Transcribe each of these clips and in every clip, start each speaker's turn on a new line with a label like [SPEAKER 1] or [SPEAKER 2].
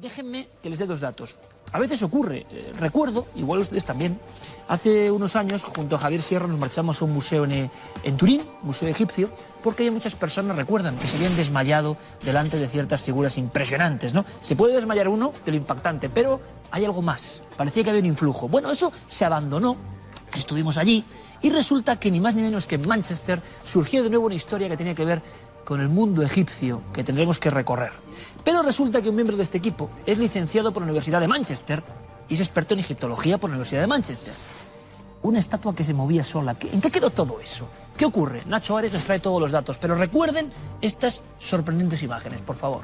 [SPEAKER 1] Déjenme que les dé dos datos. A veces ocurre, recuerdo, igual ustedes también, hace unos años junto a Javier Sierra nos marchamos a un museo en Turín, museo egipcio, porque hay muchas personas recuerdan que se habían desmayado delante de ciertas figuras impresionantes, ¿no? Se puede desmayar uno de lo impactante, pero hay algo más, parecía que había un influjo. Bueno, eso se abandonó, estuvimos allí, y resulta que ni más ni menos que en Manchester surgió de nuevo una historia que tenía que ver con el mundo egipcio que tendremos que recorrer. Pero resulta que un miembro de este equipo es licenciado por la Universidad de Manchester y es experto en egiptología por la Universidad de Manchester. Una estatua que se movía sola. ¿En qué quedó todo eso? ¿Qué ocurre? Nacho Ares nos trae todos los datos, pero recuerden estas sorprendentes imágenes, por favor.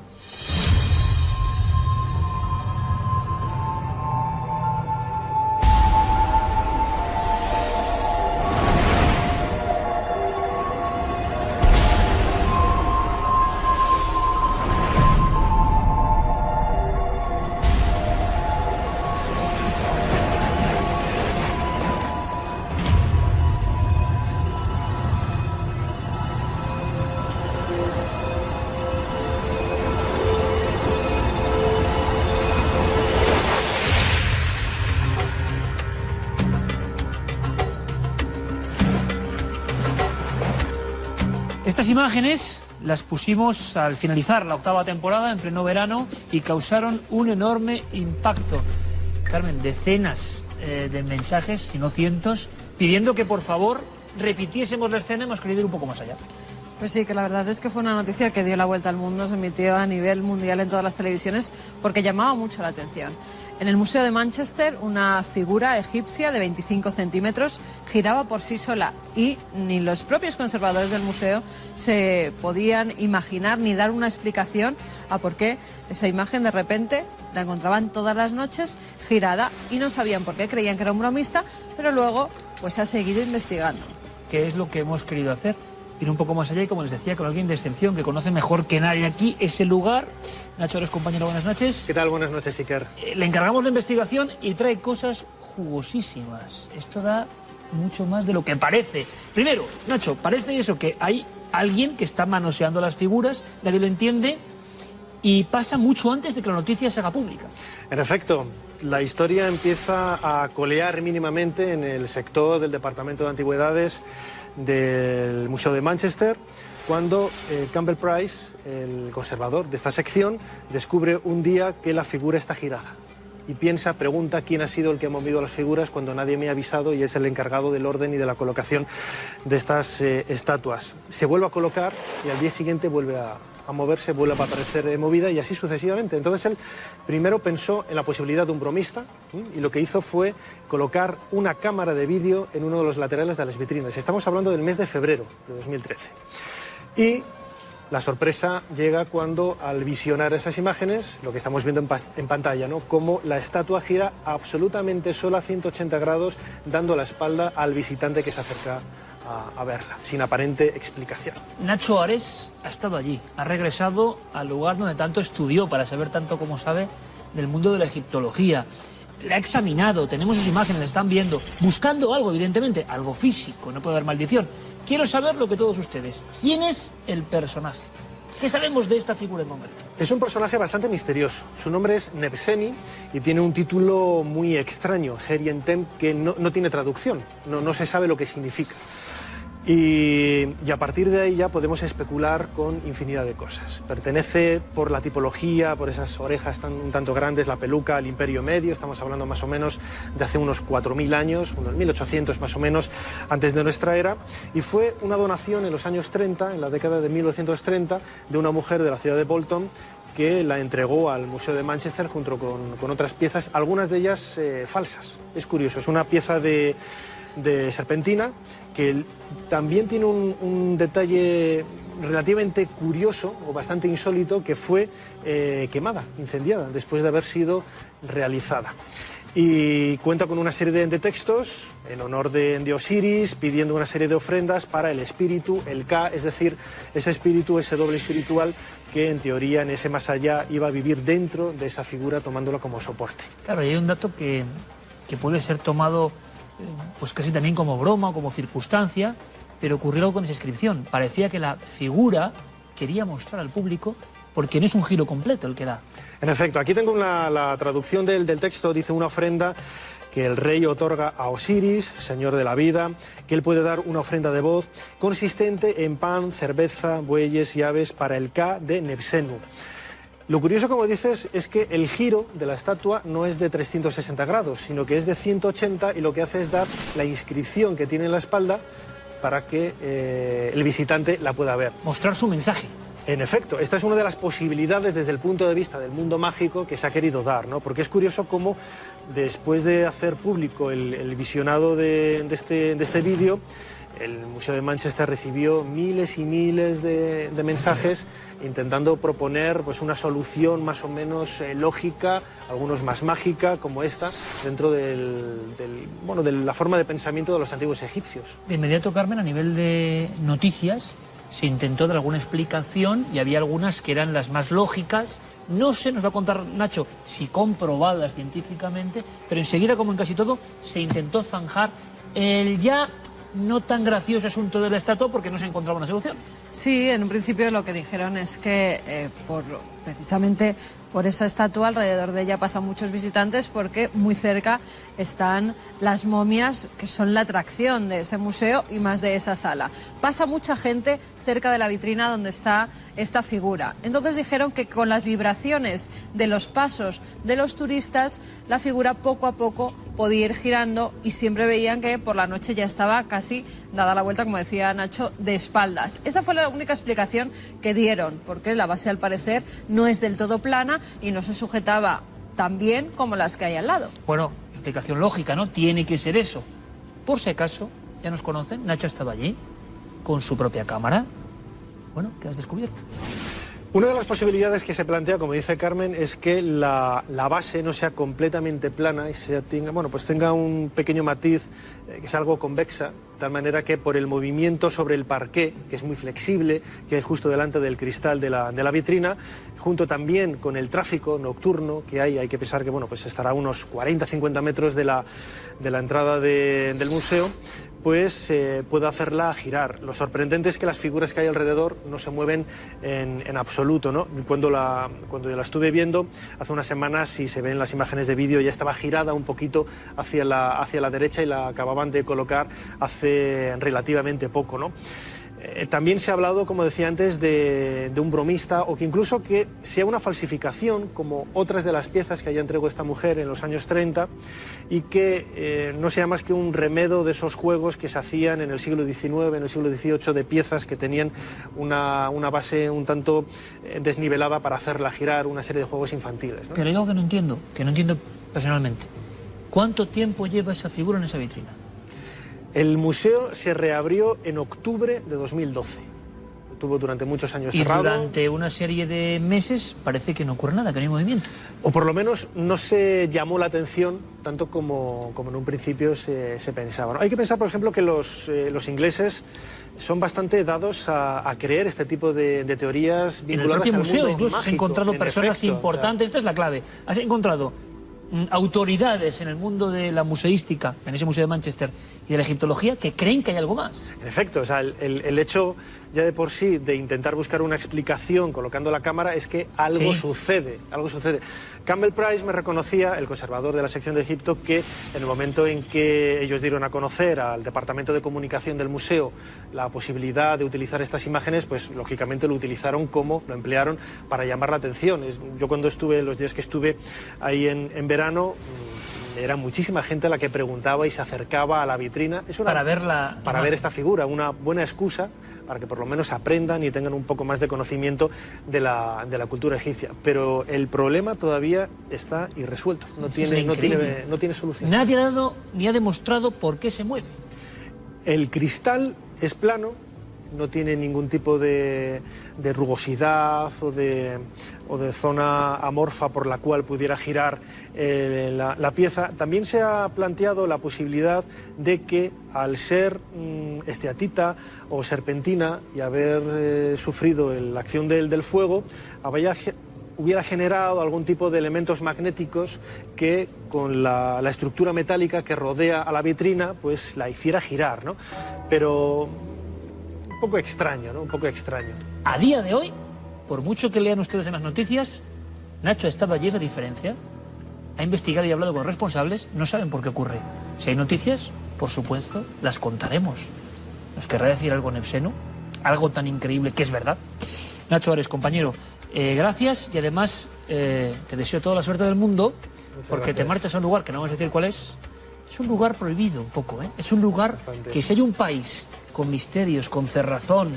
[SPEAKER 1] Estas imágenes las pusimos al finalizar la octava temporada, en pleno verano, y causaron un enorme impacto. Carmen, decenas de mensajes, si no cientos, pidiendo que por favor repitiésemos la escena. Hemos querido ir un poco más allá.
[SPEAKER 2] Pues sí, que la verdad es que fue una noticia que dio la vuelta al mundo, se emitió a nivel mundial en todas las televisiones porque llamaba mucho la atención. En el Museo de Manchester, una figura egipcia de 25 centímetros giraba por sí sola y ni los propios conservadores del museo se podían imaginar ni dar una explicación a por qué esa imagen de repente la encontraban todas las noches girada y no sabían por qué, creían que era un bromista, pero luego pues se ha seguido investigando.
[SPEAKER 1] ¿Qué es lo que hemos querido hacer? Ir un poco más allá y, como les decía, con alguien de excepción que conoce mejor que nadie aquí ese lugar. Nacho Ares, compañero, buenas noches.
[SPEAKER 3] ¿Qué tal? Buenas noches, Iker.
[SPEAKER 1] Le encargamos la investigación y trae cosas jugosísimas. Esto da mucho más de lo que parece. Primero, Nacho, parece eso, que hay alguien que está manoseando las figuras, nadie lo entiende, y pasa mucho antes de que la noticia se haga pública.
[SPEAKER 3] En efecto, la historia empieza a colear mínimamente en el sector del Departamento de Antigüedades del Museo de Manchester, cuando Campbell Price, el conservador de esta sección, descubre un día que la figura está girada. Y pregunta quién ha sido el que ha movido las figuras cuando nadie me ha avisado, y es el encargado del orden y de la colocación de estas estatuas. Se vuelve a colocar y al día siguiente vuelve a moverse, vuelve a aparecer movida, y así sucesivamente. Entonces él primero pensó en la posibilidad de un bromista y lo que hizo fue colocar una cámara de vídeo en uno de los laterales de las vitrinas. Estamos hablando del mes de febrero de 2013. Y la sorpresa llega cuando, al visionar esas imágenes, lo que estamos viendo en pantalla, ¿no?, cómo la estatua gira absolutamente sola a 180 grados, dando la espalda al visitante que se acerca a verla, sin aparente explicación.
[SPEAKER 1] Nacho Ares ha estado allí, ha regresado al lugar donde tanto estudió, para saber tanto como sabe del mundo de la egiptología. La ha examinado, tenemos sus imágenes, la están viendo, buscando algo, evidentemente, algo físico, no puede haber maldición. Quiero saber lo que todos ustedes. ¿Quién es el personaje? ¿Qué sabemos de esta figura en concreto?
[SPEAKER 3] Es un personaje bastante misterioso. Su nombre es Nebseni y tiene un título muy extraño, Herientem, que no tiene traducción, no se sabe lo que significa. Y a partir de ahí ya podemos especular con infinidad de cosas. Pertenece, por la tipología, por esas orejas un tanto grandes, la peluca, al Imperio Medio. Estamos hablando más o menos de hace unos 4.000 años, unos 1.800 más o menos antes de nuestra era. Y fue una donación en los años 30, en la década de 1930, de una mujer de la ciudad de Bolton, que la entregó al Museo de Manchester junto con otras piezas, algunas de ellas falsas. Es curioso, es una pieza de serpentina que también tiene un detalle relativamente curioso o bastante insólito, que fue quemada, incendiada, después de haber sido realizada. Y cuenta con una serie de textos en honor de Osiris, pidiendo una serie de ofrendas para el espíritu, el Ka, es decir, ese espíritu, ese doble espiritual que en teoría en ese más allá iba a vivir dentro de esa figura, tomándola como soporte.
[SPEAKER 1] Claro, y hay un dato que puede ser tomado pues casi también como broma o como circunstancia, pero ocurrió algo con esa inscripción. Parecía que la figura quería mostrar al público porque no es un giro completo el que da.
[SPEAKER 3] En efecto, aquí tengo la traducción del texto, dice una ofrenda que el rey otorga a Osiris, señor de la vida, que él puede dar una ofrenda de voz consistente en pan, cerveza, bueyes y aves para el Ka de Nebsenu. Lo curioso, como dices, es que el giro de la estatua no es de 360 grados, sino que es de 180 y lo que hace es dar la inscripción que tiene en la espalda para que el visitante la pueda ver.
[SPEAKER 1] Mostrar su mensaje.
[SPEAKER 3] En efecto, esta es una de las posibilidades desde el punto de vista del mundo mágico que se ha querido dar, ¿no? Porque es curioso cómo después de hacer público el visionado de este vídeo, el Museo de Manchester recibió miles y miles de mensajes intentando proponer pues, una solución más o menos lógica, algunos más mágica, como esta, dentro de la forma de pensamiento de los antiguos egipcios.
[SPEAKER 1] De inmediato, Carmen, a nivel de noticias, se intentó dar alguna explicación y había algunas que eran las más lógicas. No sé, nos va a contar Nacho, si comprobadas científicamente, pero enseguida, como en casi todo, se intentó zanjar el ya no tan gracioso asunto de la estatua porque no se encontraba una solución.
[SPEAKER 2] Sí, en un principio lo que dijeron es que precisamente por esa estatua alrededor de ella pasan muchos visitantes porque muy cerca están las momias que son la atracción de ese museo y más de esa sala. Pasa mucha gente cerca de la vitrina donde está esta figura. Entonces dijeron que con las vibraciones de los pasos de los turistas la figura poco a poco podía ir girando y siempre veían que por la noche ya estaba casi dada la vuelta, como decía Nacho, de espaldas. Esa fue la única explicación que dieron, porque la base al parecer no es del todo plana y no se sujetaba tan bien como las que hay al lado.
[SPEAKER 1] Bueno, explicación lógica, ¿no? Tiene que ser eso. Por si acaso, ya nos conocen, Nacho estaba allí con su propia cámara. Bueno, ¿qué has descubierto?
[SPEAKER 3] Una de las posibilidades que se plantea, como dice Carmen, es que la base no sea completamente plana y tenga un pequeño matiz que sea algo convexa, de tal manera que por el movimiento sobre el parqué, que es muy flexible, que es justo delante del cristal de la vitrina, junto también con el tráfico nocturno que hay que pensar que estará a unos 40-50 metros de la entrada del museo, pues puede hacerla girar. Lo sorprendente es que las figuras que hay alrededor no se mueven en absoluto, ¿no? Cuando yo la estuve viendo hace unas semanas, y se ven las imágenes de vídeo, ya estaba girada un poquito hacia la derecha y la acababan de colocar hace relativamente poco, ¿no? También se ha hablado, como decía antes, de un bromista o que incluso que sea una falsificación, como otras de las piezas que ya entregó esta mujer en los años 30 y que no sea más que un remedo de esos juegos que se hacían en el siglo XIX, en el siglo XVIII, de piezas que tenían una base un tanto desnivelada para hacerla girar, una serie de juegos infantiles, ¿no?
[SPEAKER 1] Pero hay algo que no entiendo personalmente. ¿Cuánto tiempo lleva esa figura en esa vitrina?
[SPEAKER 3] El museo se reabrió en octubre de 2012. Estuvo durante muchos años cerrado.
[SPEAKER 1] Y durante una serie de meses parece que no ocurre nada, que no hay movimiento.
[SPEAKER 3] O por lo menos no se llamó la atención tanto como en un principio se pensaba, ¿no? Hay que pensar, por ejemplo, que los ingleses son bastante dados a creer este tipo de teorías vinculadas al mundo mágico. En el propio museo incluso has encontrado personas importantes. Esta es la clave. Has encontrado autoridades en el mundo de la museística, en ese museo de Manchester, y de la egiptología, que creen que hay algo más. En efecto, o sea, el hecho ya de por sí de intentar buscar una explicación colocando la cámara es que algo sucede, algo sucede. Campbell Price me reconocía, el conservador de la sección de Egipto, que en el momento en que ellos dieron a conocer al departamento de comunicación del museo la posibilidad de utilizar estas imágenes, pues lógicamente lo emplearon para llamar la atención. Yo cuando los días que estuve ahí en verano, era muchísima gente la que preguntaba y se acercaba a la vitrina. Para ver esta figura, una buena excusa para que por lo menos aprendan y tengan un poco más de conocimiento de la cultura egipcia. Pero el problema todavía está irresuelto, no tiene solución. Nadie ha dado ni ha demostrado por qué se mueve. El cristal es plano, no tiene ningún tipo de rugosidad o de zona amorfa por la cual pudiera girar la pieza. También se ha planteado la posibilidad de que, al ser esteatita o serpentina y haber sufrido la acción del fuego, hubiera generado algún tipo de elementos magnéticos que, con la estructura metálica que rodea a la vitrina, pues la hiciera girar, ¿no? Pero un poco extraño, ¿no? Un poco extraño.
[SPEAKER 1] A día de hoy, por mucho que lean ustedes en las noticias, Nacho ha estado allí, es la diferencia. Ha investigado y hablado con responsables, no saben por qué ocurre. Si hay noticias, por supuesto, las contaremos. ¿Nos querrá decir algo Nebsenu? Algo tan increíble que es verdad. Nacho Ares, compañero, gracias, y además te deseo toda la suerte del mundo, porque te marchas a un lugar que no vamos a decir cuál es. Es un lugar prohibido un poco, ¿eh? Es un lugar que si hay un país con misterios, con cerrazón,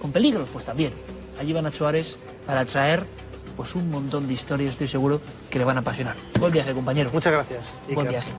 [SPEAKER 1] con peligros, pues también. Allí va Nacho Ares para traer pues un montón de historias, estoy seguro, que le van a apasionar. Buen viaje, compañero.
[SPEAKER 3] Muchas gracias.
[SPEAKER 1] Buen viaje.